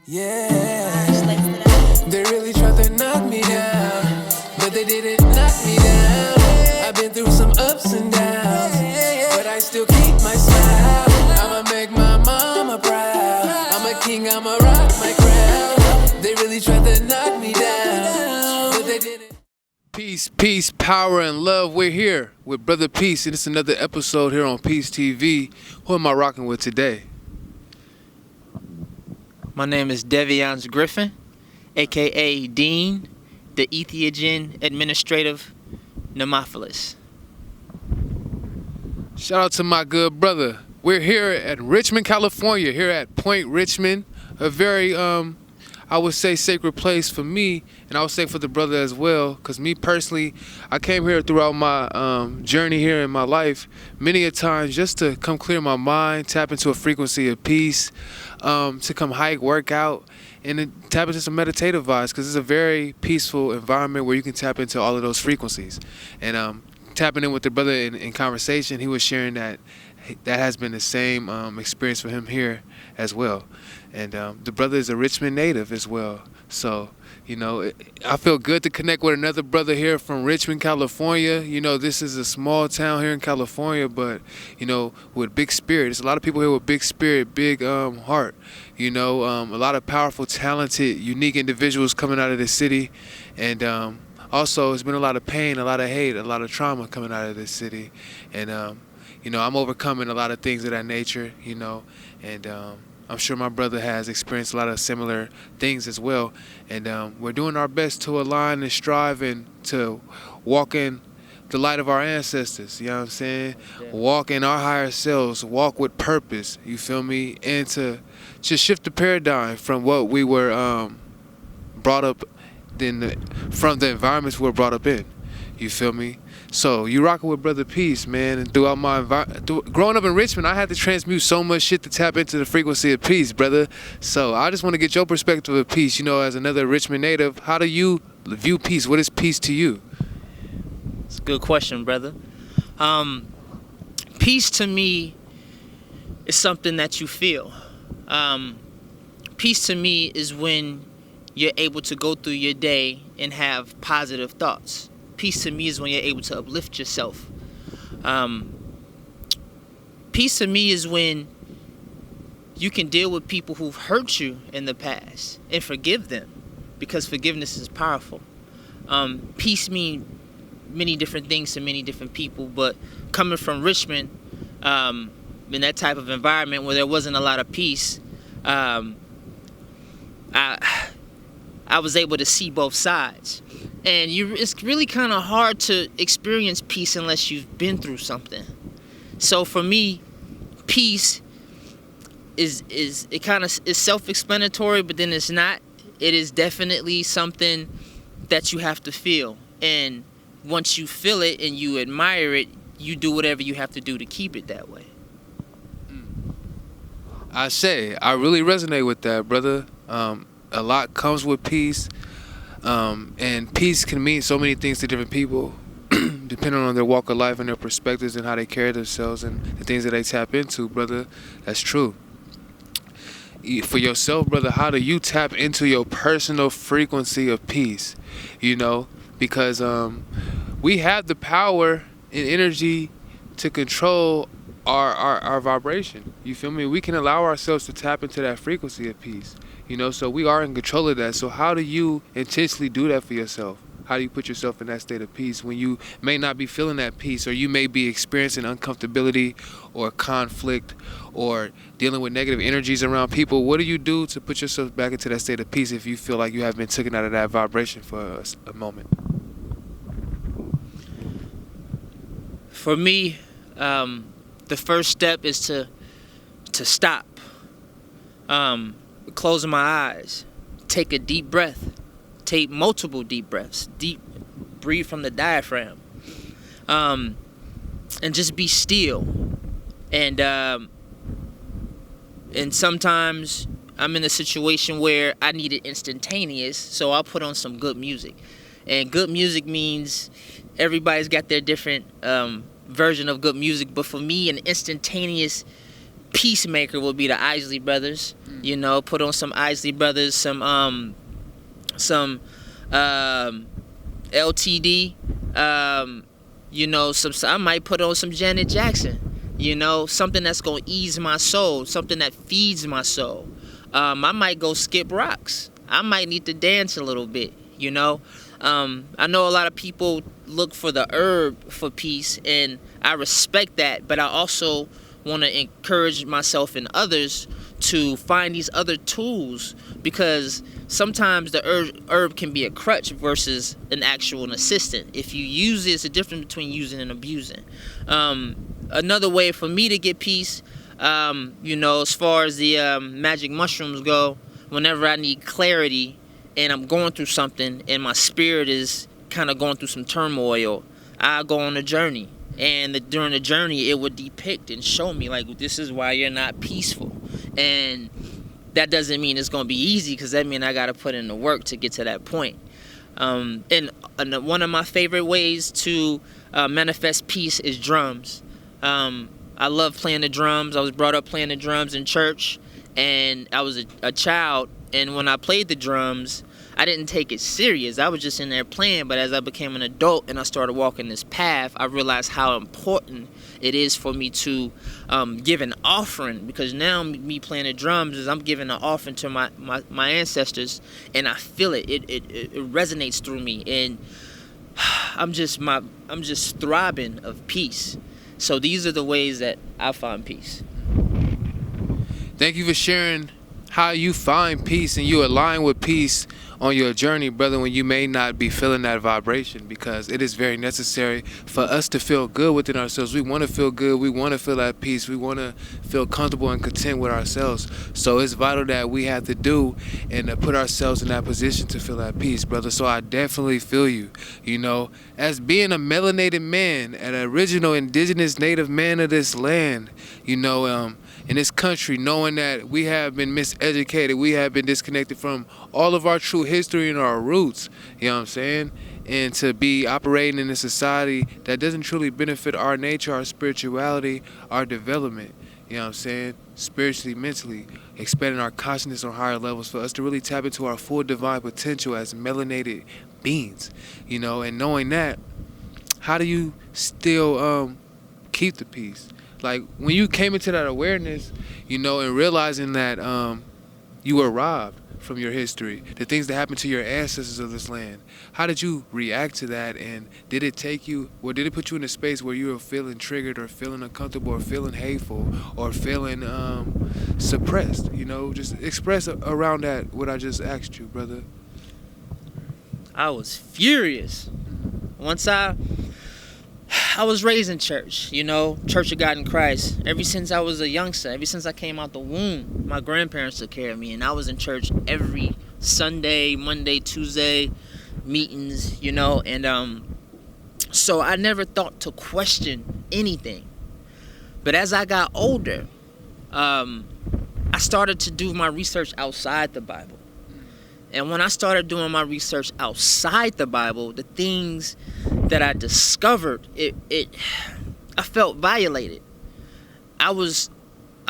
Yeah, they really tried to knock me down, but they didn't knock me down. I've been through some ups and downs, but I still keep my smile. I'ma make my mama proud. I'm a king, I'ma rock my crown. They really tried to knock me down, but they didn't. Peace, power, and love. We're here with Brother Peace, and it's another episode here on Peace TV. Who am I rocking with today? My name is Devionnce Griffin, a.k.a. Dean, the Ethiopian Administrative Nemophilus. Shout out to my good brother. We're here at Richmond, California, here at Point Richmond, a very, I would say, sacred place for me, and I would say for the brother as well, because me personally, I came here throughout my journey here in my life many a times just to come clear my mind, tap into a frequency of peace, to come hike, work out, and then tap into some meditative vibes, because it's a very peaceful environment where you can tap into all of those frequencies. And tapping in with the brother in conversation, he was sharing that has been the same experience for him here as well. And the brother is a Richmond native as well. So, you know, I feel good to connect with another brother here from Richmond, California. You know, this is a small town here in California, but, you know, with big spirit. There's a lot of people here with big spirit, big heart. You know, a lot of powerful, talented, unique individuals coming out of this city. And also, it's been a lot of pain, a lot of hate, a lot of trauma coming out of this city. And, you know, I'm overcoming a lot of things of that nature, you know, and I'm sure my brother has experienced a lot of similar things as well. And we're doing our best to align and strive and to walk in the light of our ancestors, you know what I'm saying? Yeah. Walk in our higher selves, walk with purpose, you feel me? And to just shift the paradigm from what we were brought up from the environments we were brought up in, you feel me? So you rocking with Brother Peace, man, and throughout my growing up in Richmond, I had to transmute so much shit to tap into the frequency of peace, brother. So I just want to get your perspective of peace. You know, as another Richmond native, how do you view peace? What is peace to you? It's a good question, brother. Peace to me is something that you feel. Peace to me is when you're able to go through your day and have positive thoughts. Peace to me is when you're able to uplift yourself. Peace to me is when you can deal with people who've hurt you in the past and forgive them, because forgiveness is powerful. Peace means many different things to many different people, but coming from Richmond, in that type of environment where there wasn't a lot of peace, I was able to see both sides. And it's really kind of hard to experience peace unless you've been through something. So for me, peace is self-explanatory, but then it's not. It is definitely something that you have to feel. And once you feel it and you admire it, you do whatever you have to do to keep it that way. I really resonate with that, brother. A lot comes with peace. And peace can mean so many things to different people, depending on their walk of life and their perspectives and how they carry themselves and the things that they tap into, brother. That's true. For yourself, brother, how do you tap into your personal frequency of peace? You know, because we have the power and energy to control our vibration. You feel me? We can allow ourselves to tap into that frequency of peace. You know, so we are in control of that. So how do you intentionally do that for yourself? How do you put yourself in that state of peace when you may not be feeling that peace, or you may be experiencing uncomfortability or conflict or dealing with negative energies around people? What do you do to put yourself back into that state of peace if you feel like you have been taken out of that vibration for a moment? For me, the first step is to stop. Closing my eyes, take a deep breath, take multiple deep breaths, breathe from the diaphragm, and just be still. And sometimes I'm in a situation where I need it instantaneous, so I'll put on some good music. And good music means everybody's got their different version of good music, but for me, an instantaneous peacemaker would be the Isley Brothers. You know, put on some Isley Brothers, some LTD. You know, I might put on some Janet Jackson. You know, something that's gonna ease my soul, something that feeds my soul. I might go skip rocks. I might need to dance a little bit. You know, I know a lot of people look for the herb for peace, and I respect that, but I also want to encourage myself and others to find these other tools, because sometimes the herb can be a crutch versus an actual assistant. If you use it, it's a difference between using and abusing. Another way for me to get peace, you know, as far as the magic mushrooms go, whenever I need clarity and I'm going through something and my spirit is kind of going through some turmoil, I go on a journey. And during the journey, it would depict and show me, like, this is why you're not peaceful. And that doesn't mean it's going to be easy, because that means I got to put in the work to get to that point. And one of my favorite ways to manifest peace is drums. I love playing the drums. I was brought up playing the drums in church, and I was a child. And when I played the drums, I didn't take it serious. I was just in there playing. But as I became an adult and I started walking this path, I realized how important it is for me to give an offering. Because now me playing the drums is I'm giving an offering to my ancestors, and I feel it. It resonates through me, and I'm just throbbing of peace. So these are the ways that I find peace. Thank you for sharing how you find peace and you align with peace on your journey, brother, when you may not be feeling that vibration, because it is very necessary for us to feel good within ourselves. We want to feel good. We want to feel at peace. We want to feel comfortable and content with ourselves. So it's vital that we have to do and put ourselves in that position to feel at peace, brother. So I definitely feel you. You know, as being a melanated man, an original indigenous native man of this land, you know, in this country, knowing that we have been miseducated, we have been disconnected from all of our true history and our roots, you know what I'm saying? And to be operating in a society that doesn't truly benefit our nature, our spirituality, our development, you know what I'm saying? Spiritually, mentally, expanding our consciousness on higher levels for us to really tap into our full divine potential as melanated beings, you know? And knowing that, how do you still keep the peace? Like, when you came into that awareness, you know, and realizing that you were robbed from your history, the things that happened to your ancestors of this land, how did you react to that? And did it take you, or did it put you in a space where you were feeling triggered or feeling uncomfortable or feeling hateful or feeling suppressed? You know, just express around that what I just asked you, brother. I was furious. Once I was raised in church, you know, Church of God in Christ. Ever since I was a youngster, ever since I came out the womb, my grandparents took care of me, and I was in church every Sunday, Monday, Tuesday, meetings, you know, and so I never thought to question anything. But as I got older, I started to do my research outside the Bible. And when I started doing my research outside the Bible, the things that I discovered, I felt violated. I was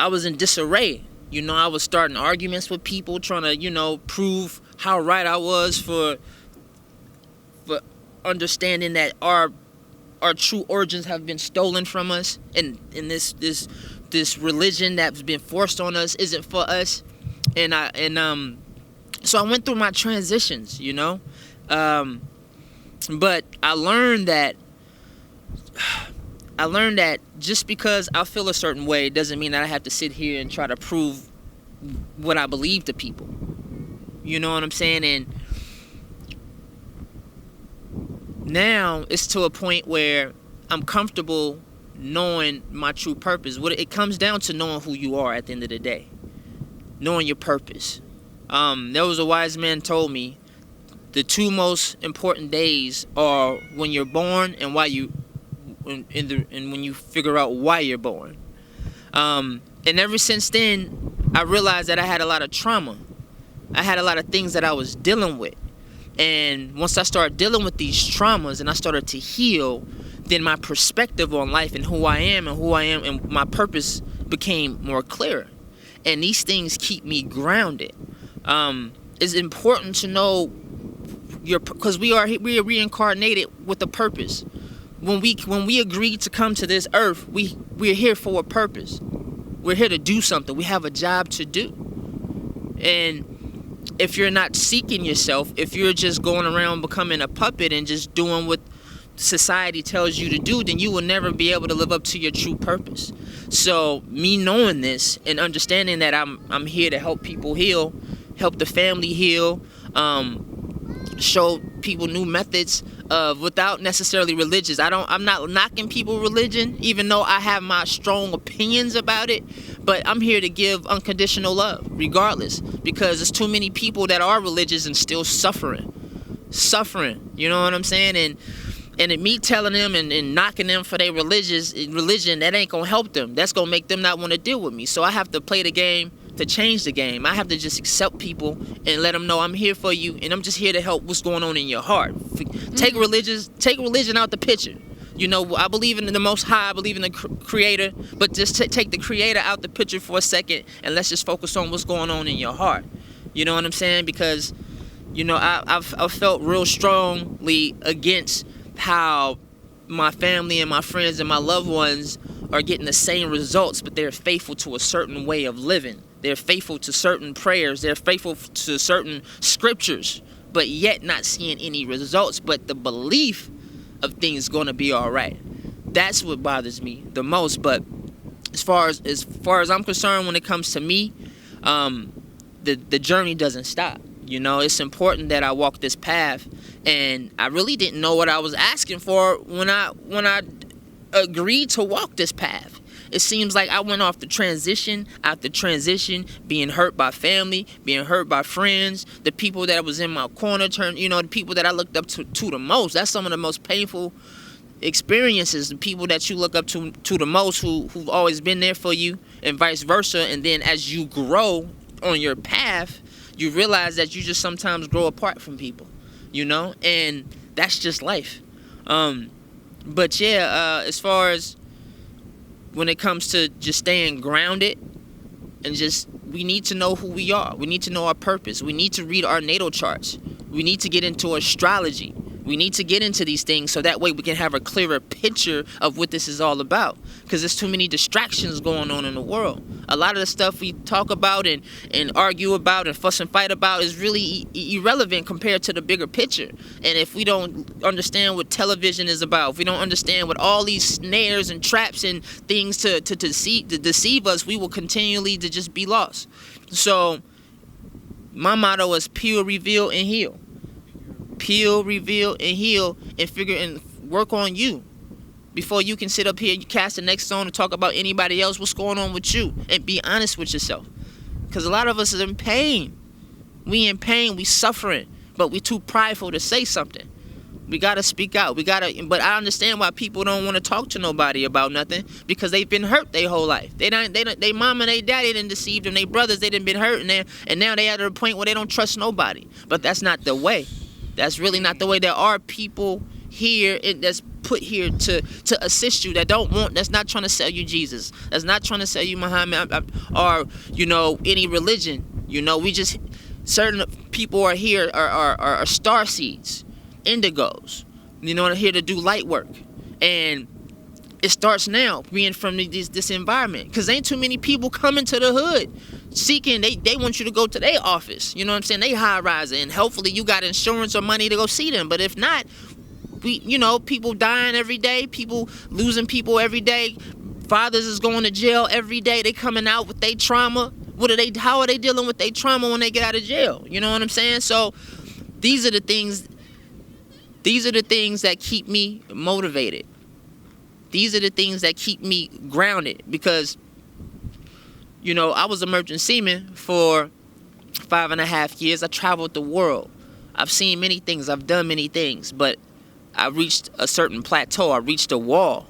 in disarray. You know, I was starting arguments with people, trying to, you know, prove how right I was for understanding that our true origins have been stolen from us, and this religion that's been forced on us isn't for us. So I went through my transitions, you know, but I learned that just because I feel a certain way doesn't mean that I have to sit here and try to prove what I believe to people. You know what I'm saying? And now it's to a point where I'm comfortable knowing my true purpose. It comes down to knowing who you are at the end of the day, knowing your purpose. There was a wise man told me the two most important days are when you're born and when you figure out why you're born. And ever since then, I realized that I had a lot of trauma. I had a lot of things that I was dealing with. And once I started dealing with these traumas and I started to heal, then my perspective on life and who I am and my purpose became more clearer. And these things keep me grounded. It's important to know because we are reincarnated with a purpose. When we agreed to come to this earth, we're here for a purpose. We're here to do something. We have a job to do. And if you're not seeking yourself, if you're just going around becoming a puppet and just doing what society tells you to do, then you will never be able to live up to your true purpose. So me knowing this and understanding that I'm here to help people heal, help the family heal, show people new methods without necessarily religious. I'm not knocking people religion, even though I have my strong opinions about it, but I'm here to give unconditional love regardless, because there's too many people that are religious and still suffering, you know what I'm saying? And me telling them and knocking them for their religion, that ain't gonna help them. That's gonna make them not want to deal with me. So I have to play the game to change the game. I have to just accept people and let them know I'm here for you, and I'm just here to help what's going on in your heart. Take religion out the picture. You know, I believe in the Most High, I believe in the Creator, but just take the Creator out the picture for a second, and let's just focus on what's going on in your heart. You know what I'm saying? Because, you know, I've felt real strongly against how my family and my friends and my loved ones are getting the same results, but they're faithful to a certain way of living. They're faithful to certain prayers. They're faithful to certain scriptures, but yet not seeing any results. But the belief of things going to be all right. That's what bothers me the most. But as far as I'm concerned, when it comes to me, the journey doesn't stop. You know, it's important that I walk this path, and I really didn't know what I was asking for when I agreed to walk this path. It seems like I went off the transition, after transition, being hurt by family, being hurt by friends, the people that was in my corner, the people that I looked up to the most. That's some of the most painful experiences, the people that you look up to the most, who've always been there for you, and vice versa. And then as you grow on your path, you realize that you just sometimes grow apart from people, you know, and that's just life. But yeah, as far as when it comes to just staying grounded and we need to know who we are. We need to know our purpose. We need to read our natal charts. We need to get into astrology. We need to get into these things so that way we can have a clearer picture of what this is all about. Because there's too many distractions going on in the world. A lot of the stuff we talk about and argue about and fuss and fight about is really irrelevant compared to the bigger picture. And if we don't understand what television is about, if we don't understand what all these snares and traps and things to deceive us, we will continually to just be lost. So my motto is peel, reveal, and heal. Peel, reveal, and heal, and figure and work on you before you can sit up here and cast the next stone and talk about anybody else, what's going on with you, and be honest with yourself. Because a lot of us is in pain. We in pain, we suffering, but we too prideful to say something. We gotta speak out. But I understand why people don't want to talk to nobody about nothing, because they've been hurt their whole life. They mama and they daddy didn't deceive them. They brothers, they didn't been hurt, and now they at a point where they don't trust nobody. But that's not the way. That's really not the way. There are people here that's put here to assist you that's not trying to sell you Jesus. That's not trying to sell you Muhammad or any religion. Certain people are here are star seeds, indigos. Here to do light work, and it starts now being from this environment, because ain't too many people coming to the hood seeking. They want you to go to their office, you know what I'm saying, they high riser, and hopefully you got insurance or money to go see them. But if not, people dying every day, people losing people every day, fathers is going to jail every day, they coming out with their trauma. How are they dealing with their trauma when they get out of jail? You know what I'm saying? So these are the things that keep me motivated. These are the things that keep me grounded, because I was a merchant seaman for 5.5 years. I traveled the world. I've seen many things. I've done many things. But I reached a certain plateau. I reached a wall.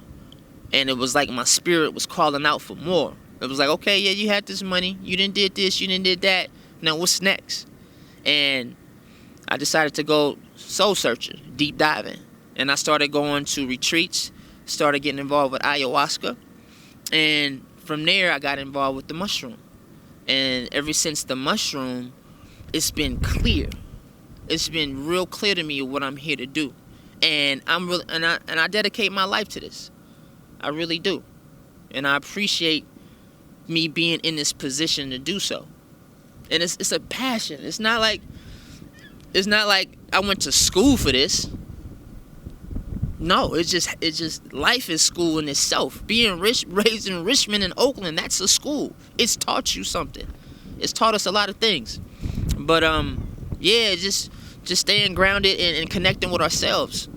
And it was like my spirit was calling out for more. It was like, okay, yeah, you had this money. You didn't did this. You didn't did that. Now what's next? And I decided to go soul searching, deep diving. And I started going to retreats. Started getting involved with ayahuasca. And from there, I got involved with the mushroom. And ever since the mushroom, it's been clear. It's been real clear to me what I'm here to do. And I dedicate my life to this. I really do. And I appreciate me being in this position to do so. And it's a passion. It's not like I went to school for this. No, it's just life is school in itself. Being raised in Richmond and Oakland, that's a school. It's taught you something. It's taught us a lot of things. But yeah, just staying grounded and connecting with ourselves.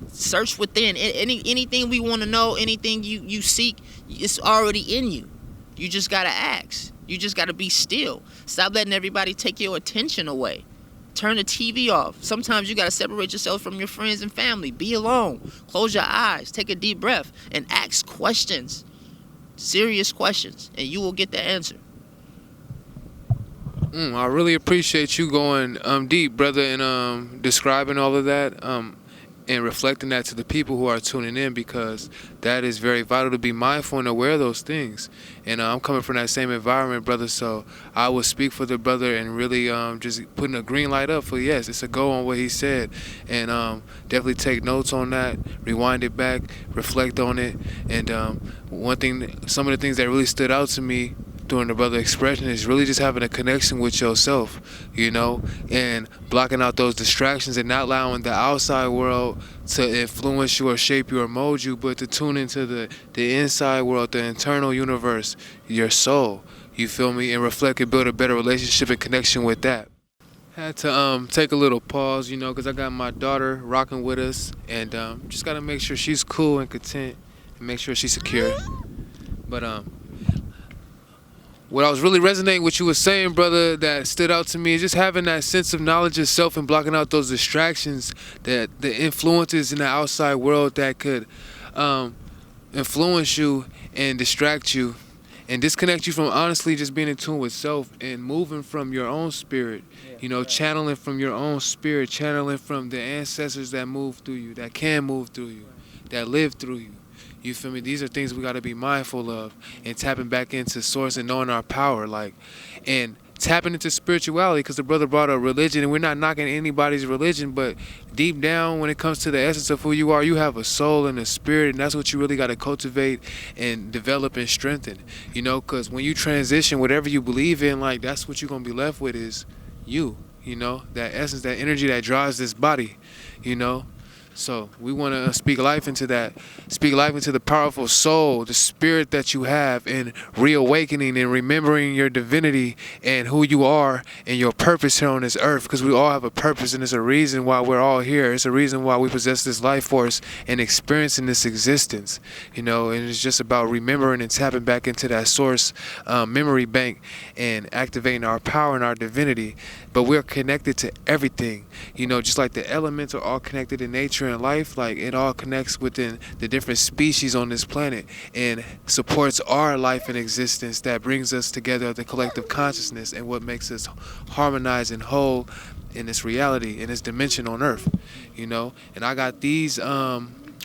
Search within. Anything we want to know, anything you seek, it's already in you. You just gotta ask. You just gotta be still. Stop letting everybody take your attention away. Turn the TV off. Sometimes you gotta separate yourself from your friends and family. Be alone. Close your eyes. Take a deep breath and ask questions. Serious questions, and you will get the answer. I really appreciate you going deep, brother, and describing all of that, and reflecting that to the people who are tuning in, because that is very vital to be mindful and aware of those things. And I'm coming from that same environment, brother, so I will speak for the brother and really just putting a green light up for yes, it's a go on what he said, and definitely take notes on that, rewind it back, reflect on it. And some of the things that really stood out to me during the brother expression is really just having a connection with yourself, and blocking out those distractions and not allowing the outside world to influence you or shape you or mold you, but to tune into the inside world, the internal universe, your soul, you feel me, and reflect and build a better relationship and connection with that. Had to take a little pause, because I got my daughter rocking with us, and just got to make sure she's cool and content and make sure she's secure. But what I was really resonating with you was saying, brother, that stood out to me is just having that sense of knowledge of self and blocking out those distractions, that the influences in the outside world that could influence you and distract you and disconnect you from honestly just being in tune with self and moving from your own spirit, channeling from your own spirit, channeling from the ancestors that move through you, that can move through you, that live through you. You feel me? These are things we got to be mindful of, and tapping back into source and knowing our power, and tapping into spirituality, because the brother brought up religion, and we're not knocking anybody's religion, but deep down when it comes to the essence of who you are, you have a soul and a spirit, and that's what you really got to cultivate and develop and strengthen, because when you transition, whatever you believe in, that's what you're going to be left with is you, that essence, that energy that drives this body, So we want to speak life into that, speak life into the powerful soul, the spirit that you have, and reawakening and remembering your divinity and who you are and your purpose here on this earth, because we all have a purpose, and it's a reason why we're all here. It's a reason why we possess this life force and experiencing this existence, and it's just about remembering and tapping back into that source memory bank and activating our power and our divinity. But we're connected to everything, just like the elements are all connected in nature and life, it all connects within the different species on this planet and supports our life and existence that brings us together, the collective consciousness, and what makes us harmonize and whole in this reality, in this dimension on earth, and I got these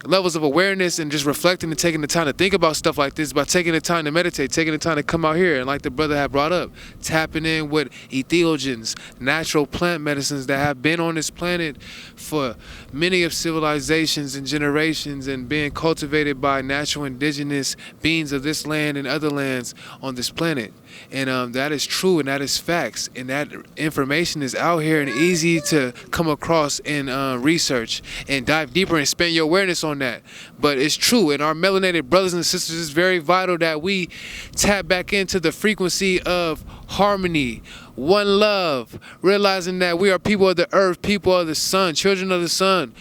levels of awareness and just reflecting and taking the time to think about stuff like this by taking the time to meditate, taking the time to come out here, and like the brother had brought up, tapping in with entheogens, natural plant medicines that have been on this planet for many of civilizations and generations, and being cultivated by natural indigenous beings of this land and other lands on this planet. And that is true, and that is facts, and that information is out here and easy to come across and research and dive deeper and expand your awareness on that. But it's true, and our melanated brothers and sisters, it's very vital that we tap back into the frequency of harmony, one love, realizing that we are people of the earth, people of the sun, children of the sun,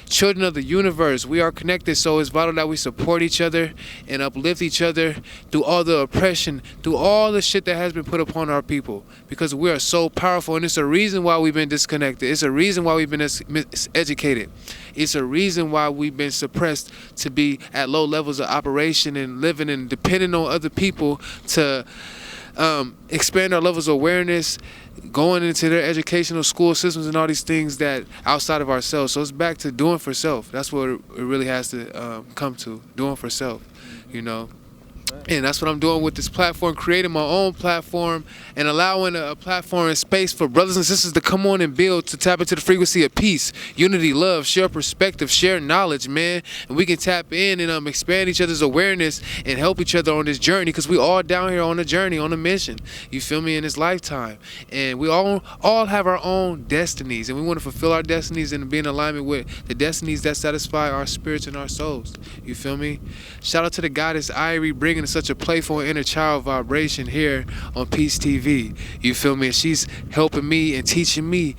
children of the universe. We are connected, so it's vital that we support each other and uplift each other through all the oppression, through all the shit that has been put upon our people, because we are so powerful, and it's a reason why we've been disconnected. It's a reason why we've been miseducated. It's a reason why we've been suppressed to be at low levels of operation and living and depending on other people to expand our levels of awareness, going into their educational school systems and all these things that outside of ourselves. So it's back to doing for self. That's what it really has to come to, doing for self, And that's what I'm doing with this platform, creating my own platform and allowing a platform and space for brothers and sisters to come on and build, to tap into the frequency of peace, unity, love, share perspective, share knowledge, man. And we can tap in and expand each other's awareness and help each other on this journey, because we all down here on a journey, on a mission. You feel me? In this lifetime. And we all have our own destinies, and we want to fulfill our destinies and be in alignment with the destinies that satisfy our spirits and our souls. You feel me? Shout out to the goddess Irie, bringing such a playful inner child vibration here on Peace TV. You feel me? She's helping me and teaching me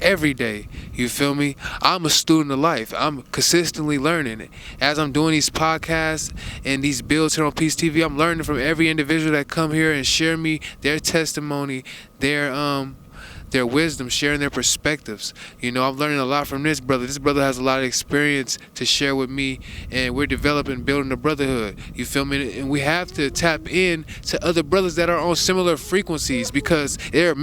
every day. You feel me? I'm a student of life. I'm consistently learning. As I'm doing these podcasts and these builds here on Peace TV, I'm learning from every individual that come here and share me their testimony, their wisdom, sharing their perspectives. You know, I'm learning a lot from this brother. This brother has a lot of experience to share with me, and we're developing, building a brotherhood. You feel me? And we have to tap in to other brothers that are on similar frequencies, because there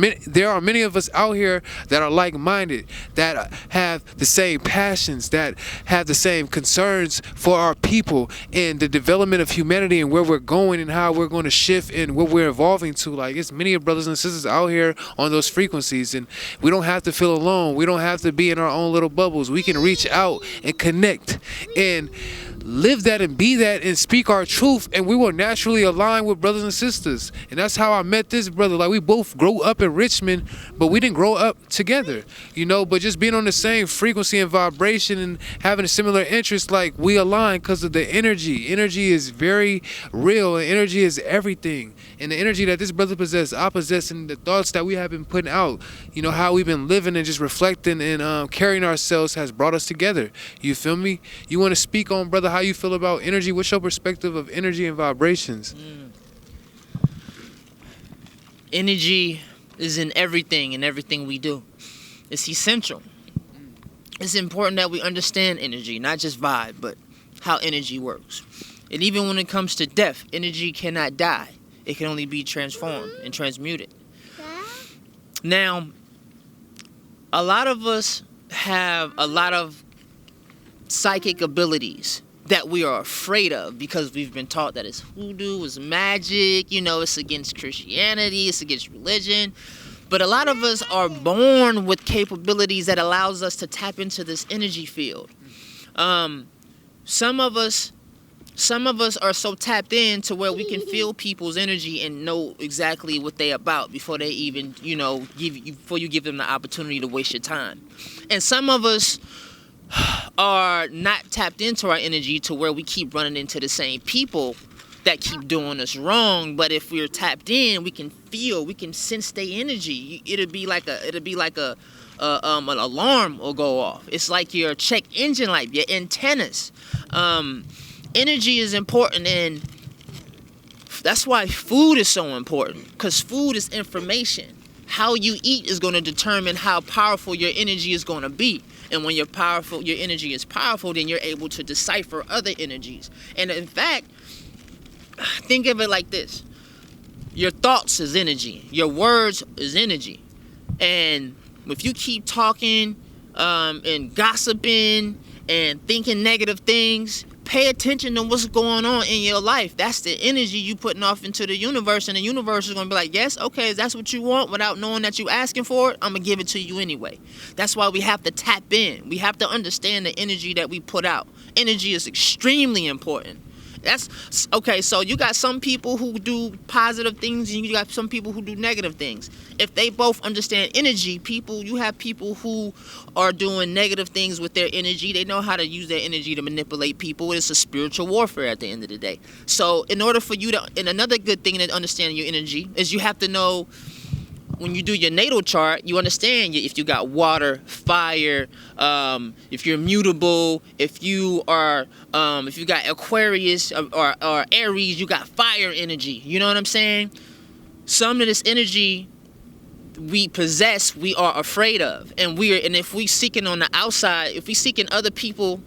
are many of us out here that are like-minded, that have the same passions, that have the same concerns for our people and the development of humanity and where we're going and how we're going to shift and what we're evolving to. Like, it's many of brothers and sisters out here on those frequencies. And we don't have to feel alone. We don't have to be in our own little bubbles. We can reach out and connect and live that and be that and speak our truth, and we will naturally align with brothers and sisters. And that's how I met this brother. Like, we both grew up in Richmond, but we didn't grow up together, you know, but just being on the same frequency and vibration and having a similar interest, like, we align because of the energy. Energy is very real, and energy is everything. And the energy that this brother possesses, I possess, and the thoughts that we have been putting out, you know, how we've been living and just reflecting and carrying ourselves has brought us together. You feel me? You want to speak on, brother, how you feel about energy? What's your perspective of energy and vibrations? Energy is in everything we do. It's essential. It's important that we understand energy, not just vibe, but how energy works. And even when it comes to death, energy cannot die. It can only be transformed and transmuted. Now, a lot of us have a lot of psychic abilities that we are afraid of because we've been taught that it's voodoo, it's magic, you know, it's against Christianity, it's against religion. But a lot of us are born with capabilities that allows us to tap into this energy field. Some of us are so tapped in to where we can feel people's energy and know exactly what they're about before they even, you know, before you give them the opportunity to waste your time. And some of us are not tapped into our energy to where we keep running into the same people that keep doing us wrong. But if we're tapped in, we can feel, we can sense their energy. It'll be like an alarm will go off. It's like your check engine light, your antennas. Energy is important, and that's why food is so important, because food is information. How you eat is going to determine how powerful your energy is going to be. And when your energy is powerful, then you're able to decipher other energies. And in fact, think of it like this. Your thoughts is energy. Your words is energy. And if you keep talking and gossiping and thinking negative things, pay attention to what's going on in your life. That's the energy you putting off into the universe, and the universe is going to be like, yes, okay, if that's what you want, without knowing that you asking for it, I'm going to give it to you anyway. That's why we have to tap in. We have to understand the energy that we put out. Energy is extremely important. That's okay. So you got some people who do positive things, and you got some people who do negative things. If they both understand energy, you have people who are doing negative things with their energy. They know how to use their energy to manipulate people. It's a spiritual warfare at the end of the day. So in order for you to, and another good thing to understand your energy is you have to know, when you do your natal chart, you understand if you got water, fire, if you're mutable, if you got Aquarius or Aries, you got fire energy. You know what I'm saying? Some of this energy we possess, we are afraid of, and if we seeking on the outside, if we seeking other people,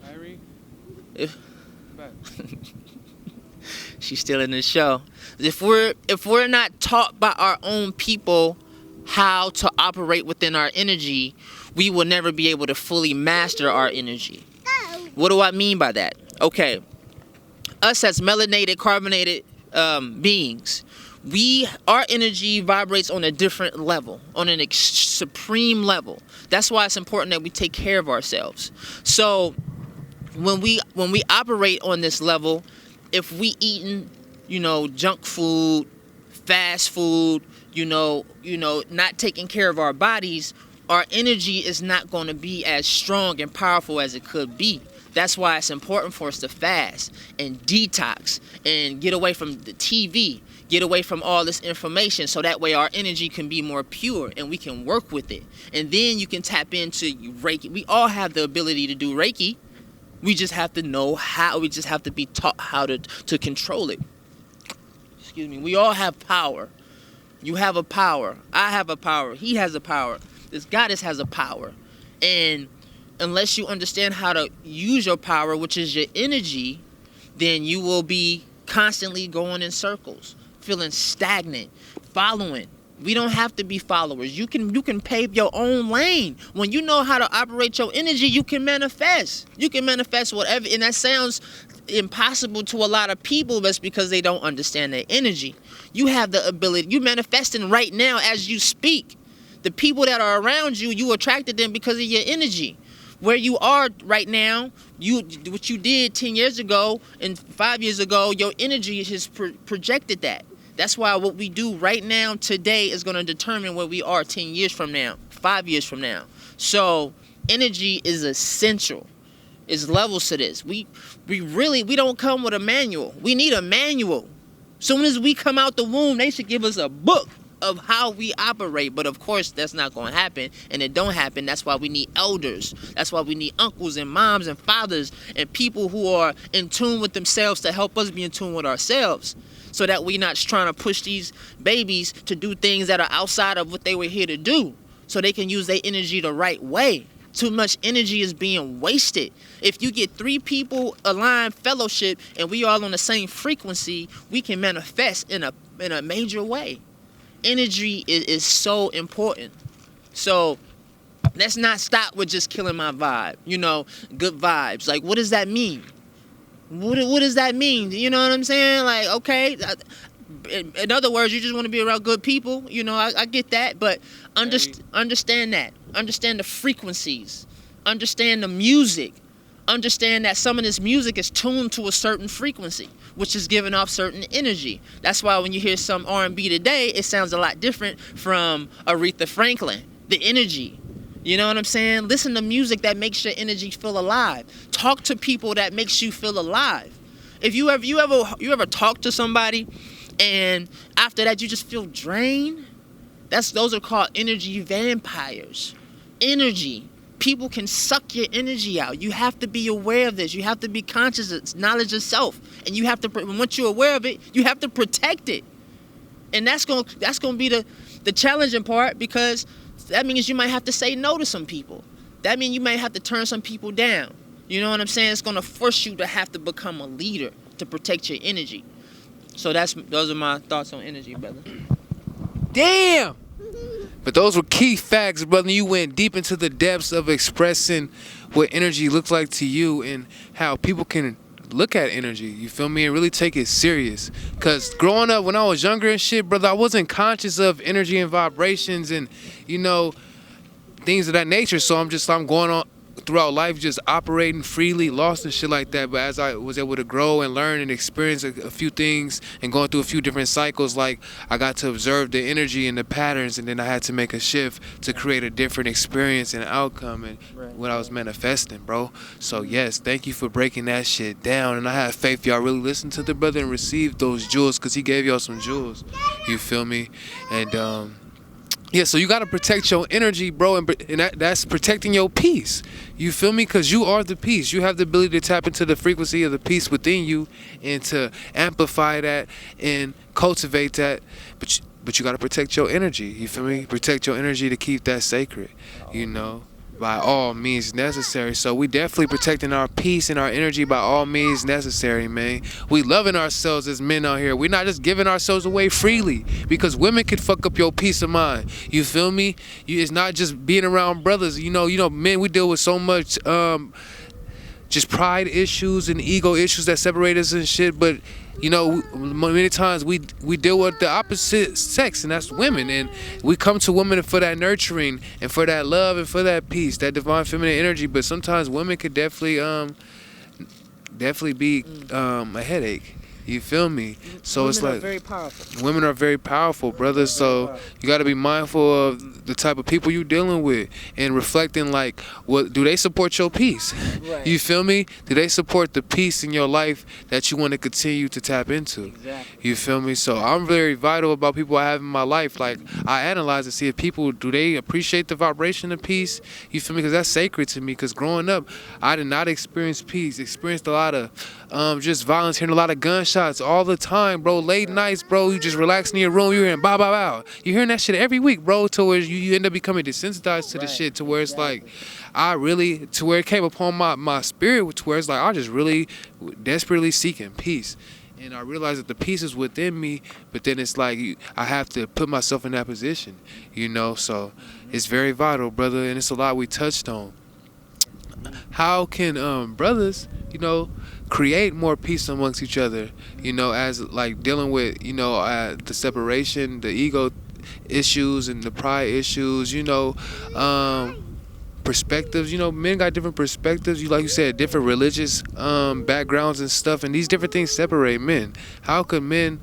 she's still in the show. If we're not taught by our own people how to operate within our energy, we will never be able to fully master our energy. What do I mean by that? Okay, us as melanated, carbonated beings. Our energy vibrates on a different level, on an supreme level. That's why it's important that we take care of ourselves. So when we operate on this level, if we eating, junk food, fast food, not taking care of our bodies, our energy is not going to be as strong and powerful as it could be. That's why it's important for us to fast and detox and get away from the TV, get away from all this information, so that way our energy can be more pure and we can work with it. And then you can tap into Reiki. We all have the ability to do Reiki. We just have to know how. We just have to be taught how to control it. Excuse me. We all have power. You have a power. I have a power. He has a power. This goddess has a power. And unless you understand how to use your power, which is your energy, then you will be constantly going in circles, feeling stagnant, following. We don't have to be followers. You can pave your own lane. When you know how to operate your energy, you can manifest. You can manifest whatever. And that sounds impossible to a lot of people, but it's because they don't understand their energy. You have the ability. You manifesting right now as you speak. The people that are around you, you attracted them because of your energy. Where you are right now, what you did 10 years ago and 5 years ago, your energy has projected that. That's why what we do right now, today, is going to determine where we are 10 years from now, 5 years from now. So energy is essential. It's levels to this. We don't come with a manual. We need a manual. Soon as we come out the womb, they should give us a book of how we operate. But of course, that's not going to happen, and it don't happen. That's why we need elders. That's why we need uncles and moms and fathers and people who are in tune with themselves to help us be in tune with ourselves, so that we're not trying to push these babies to do things that are outside of what they were here to do, so they can use their energy the right way. Too much energy is being wasted. If you get 3 people aligned fellowship and we all on the same frequency, we can manifest in a major way. Energy is so important. So let's not stop with just killing my vibe. Good vibes. Like, what does that mean? What does that mean? You know what I'm saying? Like, okay. In other words, you just want to be around good people. I get that. But understand that. Understand the frequencies. Understand the music. Understand that some of this music is tuned to a certain frequency, which is giving off certain energy. That's why when you hear some R&B today, it sounds a lot different from Aretha Franklin. The energy. You know what I'm saying? Listen to music that makes your energy feel alive. Talk to people that makes you feel alive. If you ever talk to somebody and after that you just feel drained, those are called energy vampires. Energy. People can suck your energy out. You have to be aware of this. You have to be conscious of knowledge of self. And you have to, once you're aware of it, you have to protect it. And that's going to be the challenging part, because that means you might have to say no to some people. That means you might have to turn some people down. You know what I'm saying? It's going to force you to have to become a leader to protect your energy. So those are my thoughts on energy, brother. Damn! But those were key facts, brother. You went deep into the depths of expressing what energy looks like to you and how people can look at energy, you feel me, and really take it serious. Because growing up when I was younger and shit, brother, I wasn't conscious of energy and vibrations and, things of that nature. So I'm going on throughout life just operating freely, lost and shit like that. But as I was able to grow and learn and experience a few things and going through a few different cycles, like I got to observe the energy and the patterns, and then I had to make a shift to create a different experience and outcome and what I was manifesting, bro. So yes, thank you for breaking that shit down, and I have faith y'all really listen to the brother and receive those jewels, because he gave y'all some jewels, you feel me? And yeah, so you got to protect your energy, bro, and that's protecting your peace. You feel me? Because you are the peace. You have the ability to tap into the frequency of the peace within you and to amplify that and cultivate that. But you got to protect your energy. You feel me? Protect your energy to keep that sacred, by all means necessary. So we definitely protecting our peace and our energy by all means necessary, man. We loving ourselves as men out here. We're not just giving ourselves away freely, because women could fuck up your peace of mind. You feel me? It's not just being around brothers. Men, we deal with so much just pride issues and ego issues that separate us and shit, but you know, many times we deal with the opposite sex, and that's women, and we come to women for that nurturing and for that love and for that peace, that divine feminine energy. But sometimes women could definitely be a headache. You feel me? So Women it's like are very powerful. women are very powerful, brother. So you got to be mindful of the type of people you're dealing with and reflecting, like, what do they support your peace? Right. You feel me? Do they support the peace in your life that you want to continue to tap into? Exactly. You feel me? So I'm very vital about people I have in my life. Like, I analyze and see if people, do they appreciate the vibration of peace? You feel me? Because that's sacred to me. Because growing up, I did not experience peace. Experienced a lot of just violence, hearing a lot of gunshots all the time, bro. Late nights, bro. You just relaxing in your room. You're hearing bow, bow, bow. You're hearing that shit every week, bro. To where you end up becoming desensitized to the shit. To where it's like, to where it came upon my spirit. To where it's like, I just really desperately seeking peace. And I realized that the peace is within me, but then it's like I have to put myself in that position, you know. So it's very vital, brother, and it's a lot we touched on. How can brothers, you know, create more peace amongst each other, you know, as like dealing with, you know, the separation, the ego issues and the pride issues, you know, perspectives, you know, men got different perspectives, you like you said, different religious backgrounds and stuff, and these different things separate men. How could men,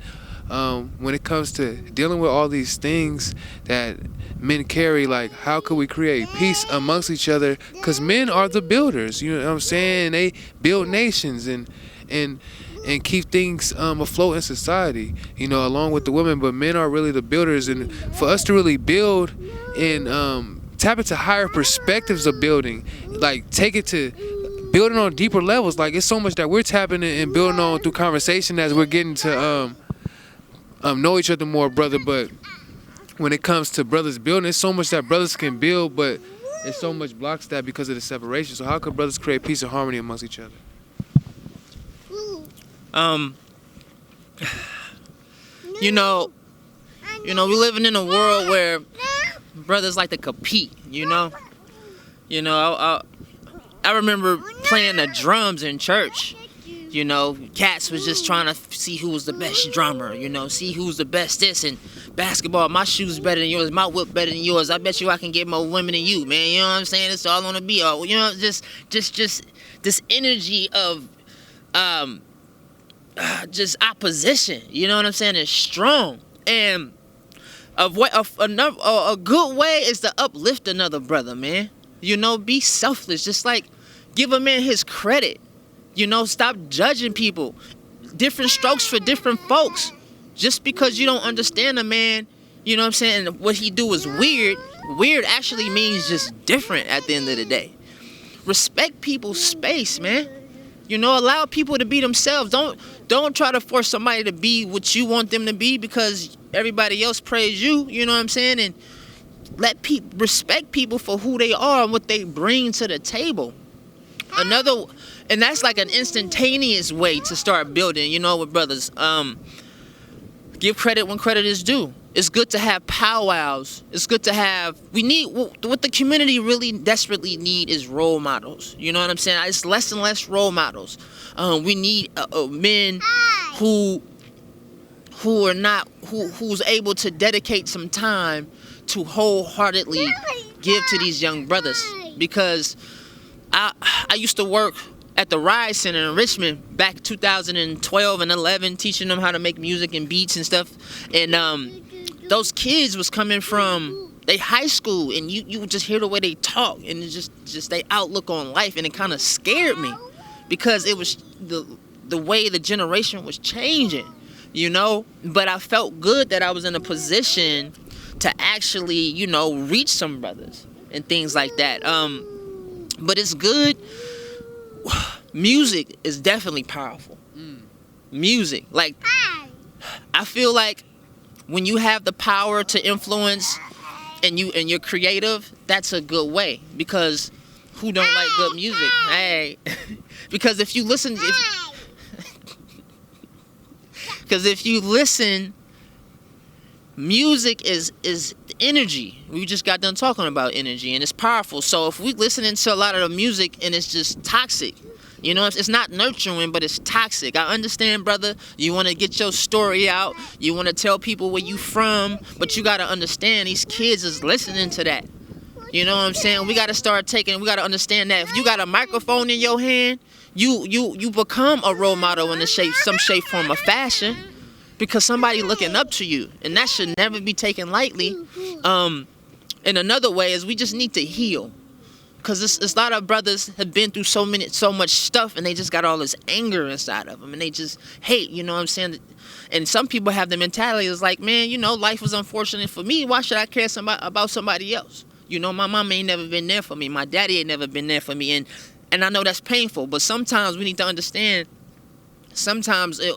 when it comes to dealing with all these things that men carry, like, how could we create peace amongst each other? Because men are the builders, you know what I'm saying? They build nations and keep things afloat in society, you know, along with the women. But men are really the builders, and for us to really build and tap into higher perspectives of building, like take it to building on deeper levels. Like, it's so much that we're tapping in and building on through conversation as we're getting to know each other more, brother. But when it comes to brothers building, it's so much that brothers can build, but it's so much blocks that because of the separation. So how could brothers create peace and harmony amongst each other? You know, we're living in a world where brothers like to compete, you know. I remember playing the drums in church. You know, cats was just trying to see who was the best drummer, you know, see who's the best this. And basketball, my shoes better than yours, my whip better than yours. I bet you I can get more women than you, man. You know what I'm saying? It's all on the be all. You know, just this energy of just opposition. You know what I'm saying? It's strong. And a good way is to uplift another brother, man. You know, be selfless. Just like give a man his credit. You know, stop judging people. Different strokes for different folks. Just because you don't understand a man, you know what I'm saying, and what he do is weird. Weird actually means just different at the end of the day. Respect people's space, man. You know, allow people to be themselves. Don't try to force somebody to be what you want them to be because everybody else praise you. You know what I'm saying? And respect people for who they are and what they bring to the table. And that's like an instantaneous way to start building, you know, with brothers. Give credit when credit is due. It's good to have powwows. It's good to have, what the community really desperately need is role models. You know what I'm saying? It's less and less role models. We need men who's able to dedicate some time to wholeheartedly give to these young brothers. Because I used to work at the Ride Center in Richmond back 2012 and 11, teaching them how to make music and beats and stuff. And those kids was coming from they high school, and you would just hear the way they talk and just their outlook on life, and it kind of scared me because it was the way the generation was changing, you know. But I felt good that I was in a position to actually, you know, reach some brothers and things like that. But it's good. Music is definitely powerful. Music, like, I feel like when you have the power to influence and you're creative, that's a good way. Because who don't like good music? Hey, because if you listen, music is energy. We just got done talking about energy, and it's powerful. So if we listening to a lot of the music and it's just toxic, You know, it's not nurturing, but it's toxic. I understand, brother. You want to get your story out. You want to tell people where you from, but you got to understand these kids is listening to that. You know what I'm saying? We got to understand that if you got a microphone in your hand, you become a role model in some shape, form, or fashion, because somebody looking up to you, and that should never be taken lightly. And another way is we just need to heal. Because a lot of brothers have been through so much stuff, and they just got all this anger inside of them, and they just hate, you know what I'm saying? And some people have the mentality, it's like, man, you know, life was unfortunate for me. Why should I care about somebody else? You know, my mom ain't never been there for me. My daddy ain't never been there for me. And I know that's painful, but sometimes we need to understand,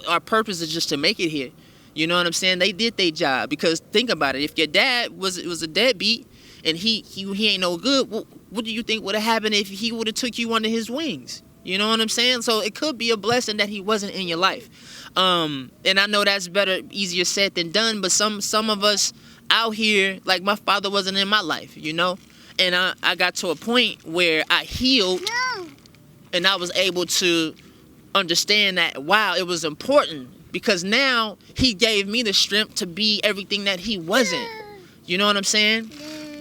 our purpose is just to make it here. You know what I'm saying? They did their job. Because think about it. If your dad was a deadbeat, and he ain't no good, what do you think would have happened if he would have took you under his wings? You know what I'm saying? So it could be a blessing that he wasn't in your life. And I know that's easier said than done, but some of us out here, like my father wasn't in my life, you know? And I got to a point where I healed, and I was able to understand that, wow, it was important, because now he gave me the strength to be everything that he wasn't. You know what I'm saying?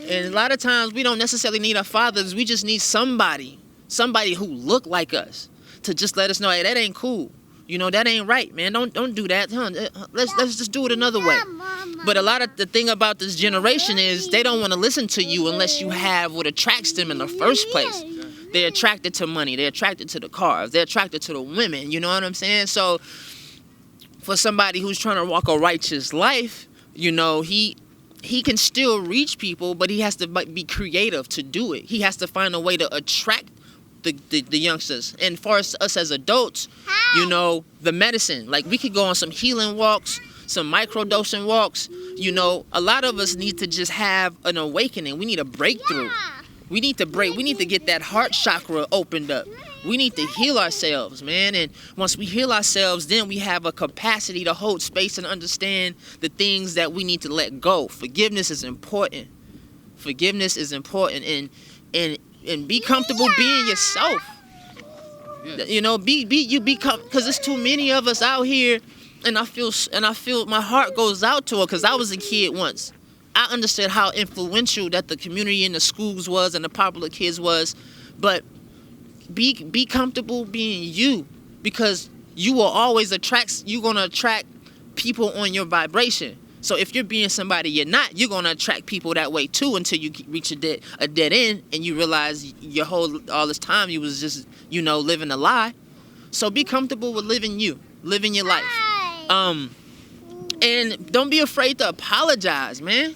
And a lot of times we don't necessarily need our fathers. We just need somebody who look like us to just let us know, hey, that ain't cool. You know, that ain't right, man. Don't do that. Let's just do it another way. But a lot of the thing about this generation is they don't want to listen to you unless you have what attracts them in the first place. They're attracted to money. They're attracted to the cars. They're attracted to the women. You know what I'm saying? So for somebody who's trying to walk a righteous life, you know, he can still reach people, but he has to be creative to do it. He has to find a way to attract the youngsters. And for us as adults, you know, the medicine, like we could go on some healing walks, some microdosing walks. You know, a lot of us need to just have an awakening. We need a breakthrough. We need to get that heart chakra opened up. We need to heal ourselves, man. And once we heal ourselves, then we have a capacity to hold space and understand the things that we need to let go. Forgiveness is important. And be comfortable being yourself. Yeah. You know, because there's too many of us out here, and I feel my heart goes out to her, because I was a kid once. I understood how influential that the community in the schools was and the popular kids was, but be comfortable being you, because you will always you're going to attract people on your vibration. So if you're being somebody you're not, you're going to attract people that way too, until you reach a dead end and you realize all this time you was just, you know, living a lie. So be comfortable with living your life. And don't be afraid to apologize, man.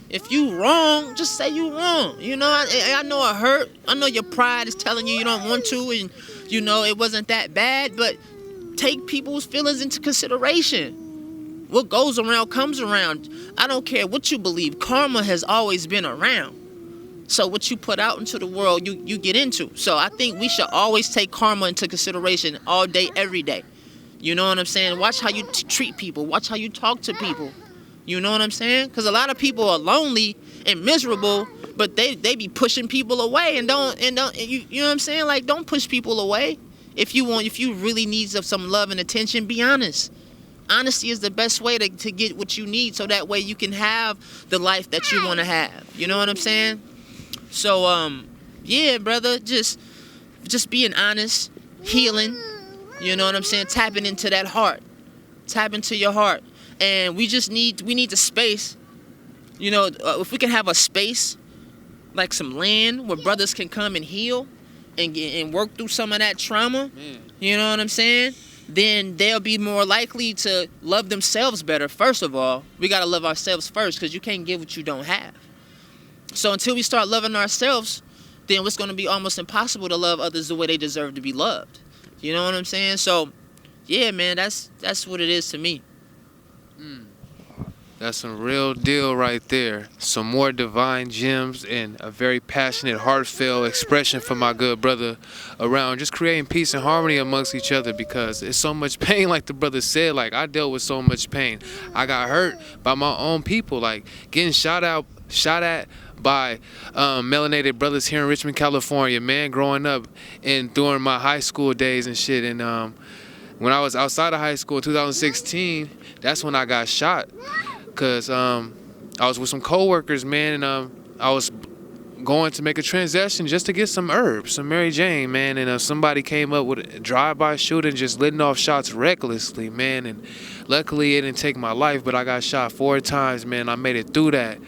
If you wrong, just say you wrong. You know, I know it hurt. I know your pride is telling you don't want to, and you know it wasn't that bad, but take people's feelings into consideration. What goes around comes around. I don't care what you believe. Karma has always been around. So what you put out into the world, you get into. So I think we should always take karma into consideration all day, every day. You know what I'm saying? Watch how you treat people. Watch how you talk to people. You know what I'm saying? Because a lot of people are lonely and miserable, but they be pushing people away and don't you know what I'm saying? Like, don't push people away. If you really need some love and attention, be honest. Honesty is the best way to get what you need, so that way you can have the life that you want to have. You know what I'm saying? So yeah, brother, just being honest, healing. You know what I'm saying? Tapping into that heart. Tap into your heart. And we need the space, you know, if we can have a space, like some land where brothers can come and heal and work through some of that trauma, you know what I'm saying? Then they'll be more likely to love themselves better. First of all, we got to love ourselves first, because you can't give what you don't have. So until we start loving ourselves, then it's going to be almost impossible to love others the way they deserve to be loved. You know what I'm saying? So, yeah, man, that's what it is to me. That's some real deal right there. Some more divine gems and a very passionate, heartfelt expression from my good brother around just creating peace and harmony amongst each other, because it's so much pain, like the brother said. Like, I dealt with so much pain. I got hurt by my own people, like getting shot at by melanated brothers here in Richmond, California, man, growing up and during my high school days and shit. And when I was outside of high school in 2016, that's when I got shot. Because I was with some coworkers, man, and I was going to make a transaction just to get some herbs, some Mary Jane, man, and somebody came up with a drive-by shooting, just letting off shots recklessly, man, and luckily it didn't take my life, but I got shot 4 times, man. I made it through that,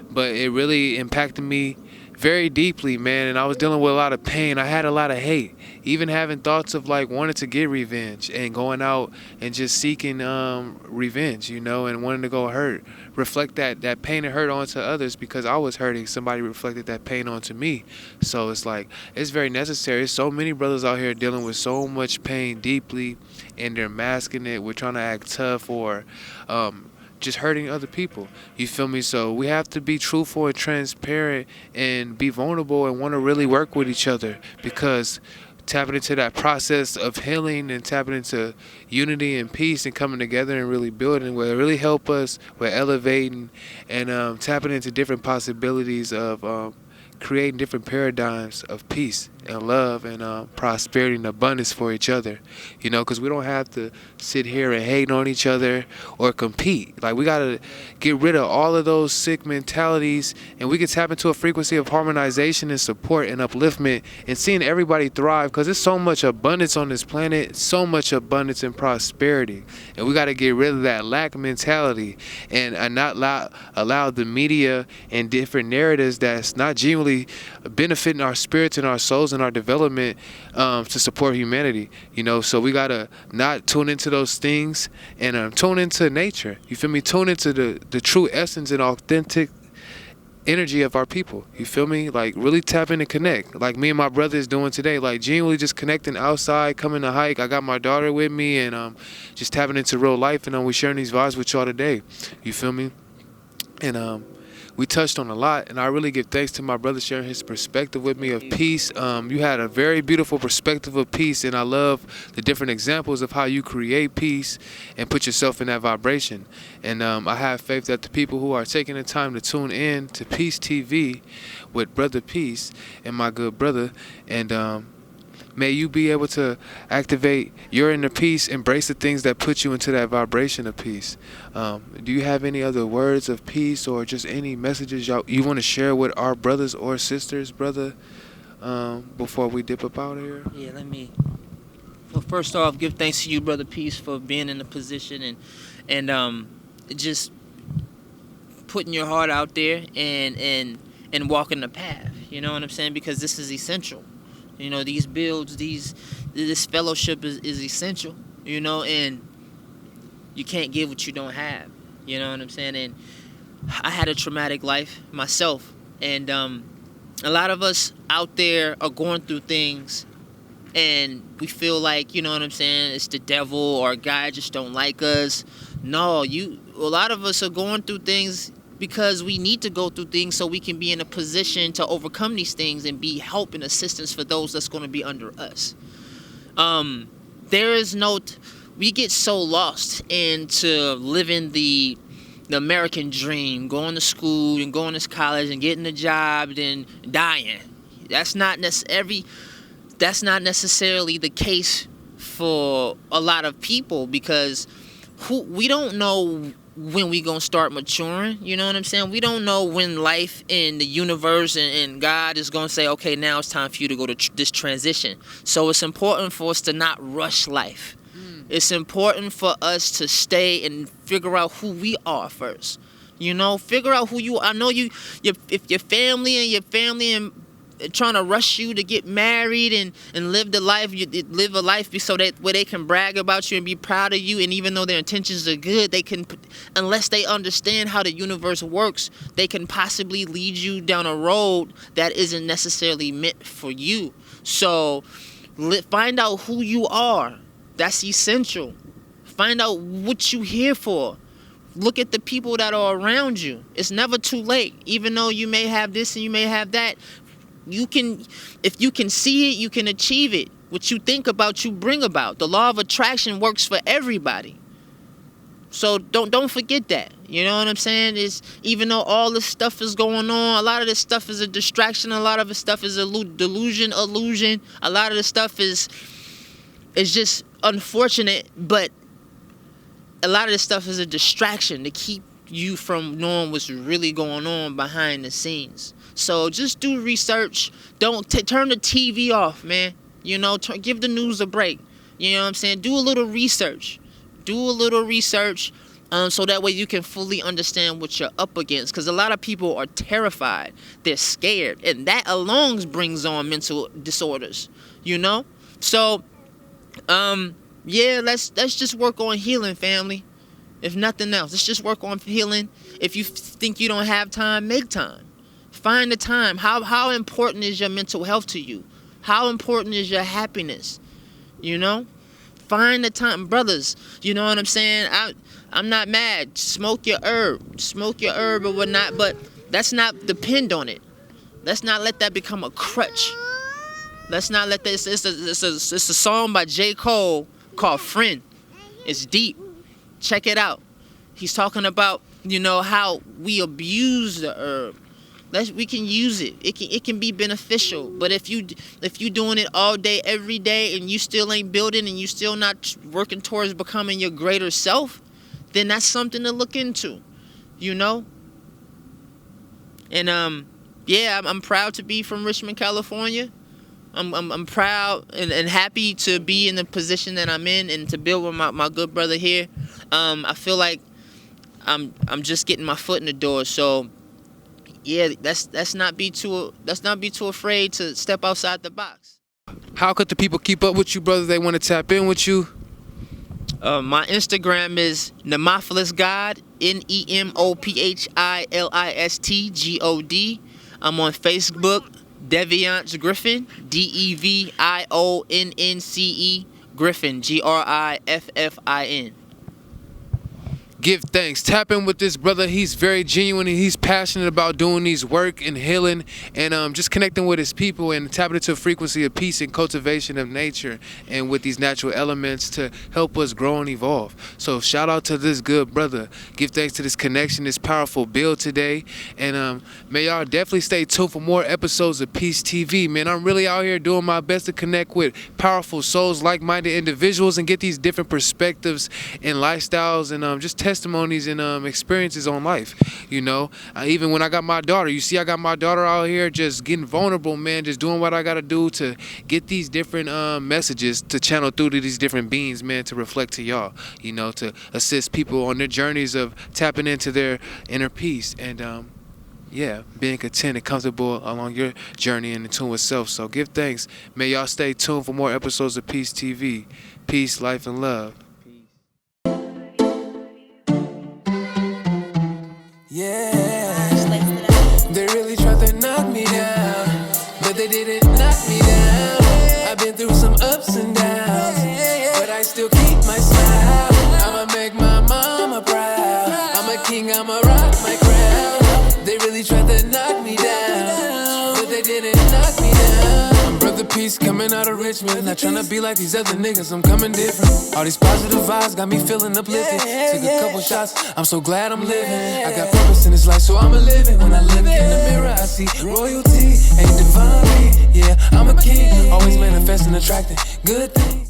but it really impacted me very deeply, man, and I was dealing with a lot of pain. I had a lot of hate, even having thoughts of like wanting to get revenge and going out and just seeking revenge, you know, and wanting to go reflect that pain and hurt onto others because I was hurting. Somebody reflected that pain onto me. So it's like, it's very necessary. There's so many brothers out here dealing with so much pain deeply, and they're masking it. We're trying to act tough or just hurting other people. You feel me? So we have to be truthful and transparent and be vulnerable and want to really work with each other, because tapping into that process of healing and tapping into unity and peace and coming together and really building will really help us with elevating and tapping into different possibilities of creating different paradigms of peace and love and prosperity and abundance for each other, you know, because we don't have to sit here and hate on each other or compete. Like, we got to get rid of all of those sick mentalities, and we can tap into a frequency of harmonization and support and upliftment and seeing everybody thrive, because there's so much abundance on this planet, so much abundance and prosperity, and we got to get rid of that lack mentality and not allow the media and different narratives that's not genuinely benefiting our spirits and our souls and our development to support humanity, you know. So we gotta not tune into those things and tune into nature, you feel me, tune into the true essence and authentic energy of our people, you feel me, like really tap in and connect like me and my brother is doing today, like genuinely just connecting outside, coming to hike. I got my daughter with me and just tapping into real life, and we sharing these vibes with y'all today, you feel me. And we touched on a lot, and I really give thanks to my brother sharing his perspective with me of peace. You had a very beautiful perspective of peace, and I love the different examples of how you create peace and put yourself in that vibration. And I have faith that the people who are taking the time to tune in to Peace TV with Brother Peace and my good brother, and may you be able to activate your inner peace, embrace the things that put you into that vibration of peace. Do you have any other words of peace or just any messages you want to share with our brothers or sisters, brother, before we dip up out of here? Yeah, well, first off, give thanks to you, Brother Peace, for being in the position and just putting your heart out there and walking the path, you know what I'm saying? Because this is essential. You know, these builds, this fellowship is essential, you know, and you can't give what you don't have, you know what I'm saying? And I had a traumatic life myself, and a lot of us out there are going through things, and we feel like, you know what I'm saying, it's the devil or God just don't like us. No, a lot of us are going through things because we need to go through things so we can be in a position to overcome these things and be help and assistance for those that's going to be under us. We get so lost into living the American dream, going to school and going to college and getting a job and dying. That's not necessarily the case for a lot of people, because we don't know when we gonna start maturing, you know what I'm saying? We don't know when life and the universe and God is gonna say, okay, now it's time for you to go to this transition. So it's important for us to not rush life. It's important for us to stay and figure out who we are first. You know, figure out who you are. I know if your family and trying to rush you to get married and live a life so that where they can brag about you and be proud of you, and even though their intentions are good, they can, unless they understand how the universe works, they can possibly lead you down a road that isn't necessarily meant for you. So find out who you are. That's essential. Find out what you're here for. Look at the people that are around you. It's never too late. Even though you may have this and you may have that, if you can see it, you can achieve it. What you think about, you bring about. The law of attraction works for everybody. So don't forget that. You know what I'm saying? Is even though all this stuff is going on, a lot of this stuff is a distraction. A lot of this stuff is a illusion. A lot of this stuff is just unfortunate, but a lot of this stuff is a distraction to keep you from knowing what's really going on behind the scenes. So just do research. Don't turn the TV off, man. You know, give the news a break. You know what I'm saying? Do a little research. So that way you can fully understand what you're up against. Because a lot of people are terrified. They're scared. And that alone brings on mental disorders, you know? So, yeah, let's just work on healing, family. If nothing else, let's just work on healing. If you think you don't have time, make time. Find the time. How important is your mental health to you? How important is your happiness? You know? Find the time, brothers. You know what I'm saying? I'm not mad. Smoke your herb or whatnot, but let's not depend on it. Let's not let that become a crutch. Let's not let this. It's a song by J. Cole called "Friend." It's deep. Check it out. He's talking about, you know, how we abuse the herb. We can use it. It can be beneficial. But if you doing it all day, every day, and you still ain't building, and you still not working towards becoming your greater self, then that's something to look into, you know. And yeah, I'm proud to be from Richmond, California. I'm proud and happy to be in the position that I'm in and to build with my good brother here. I feel like I'm just getting my foot in the door. So yeah, let's not be too afraid to step outside the box. How could the people keep up with you, brother? They want to tap in with you. My Instagram is Nemophilist God, NEMOPHILIST GOD. I'm on Facebook, Devionnce Griffin, DEVIONNCE Griffin, GRIFFIN. Give thanks. Tap in with this brother. He's very genuine and he's passionate about doing these work and healing and just connecting with his people and tapping into a frequency of peace and cultivation of nature and with these natural elements to help us grow and evolve. So shout out to this good brother. Give thanks to this connection, this powerful build today. And may y'all definitely stay tuned for more episodes of Peace TV. Man, I'm really out here doing my best to connect with powerful souls, like-minded individuals, and get these different perspectives and lifestyles and just testimonies and experiences on life. You know, even when I got my daughter, you see I got my daughter out here just getting vulnerable, man, just doing what I gotta do to get these different messages to channel through to these different beings, man, to reflect to y'all, you know, to assist people on their journeys of tapping into their inner peace and yeah, being content and comfortable along your journey and in tune with self. So give thanks. May y'all stay tuned for more episodes of Peace TV. Peace, life, and love. Yeah, they really tried to knock me down, but they didn't knock me down. I've been through some ups and downs, but I still keep my smile. I'ma make my mama proud. I'm a king, I'ma rock my crown. They really tried to knock me down, but they didn't knock me down. I'm Brother Peace coming out of Richmond, not tryna be like these other niggas, I'm coming different. All these positive vibes got me feeling uplifted. Took a couple shots, I'm so glad I'm living. I got purpose in this life, so I'ma live it. When I look in the mirror, I see royalty, ain't divine. Yeah, I'm a king, always manifesting, attracting good things.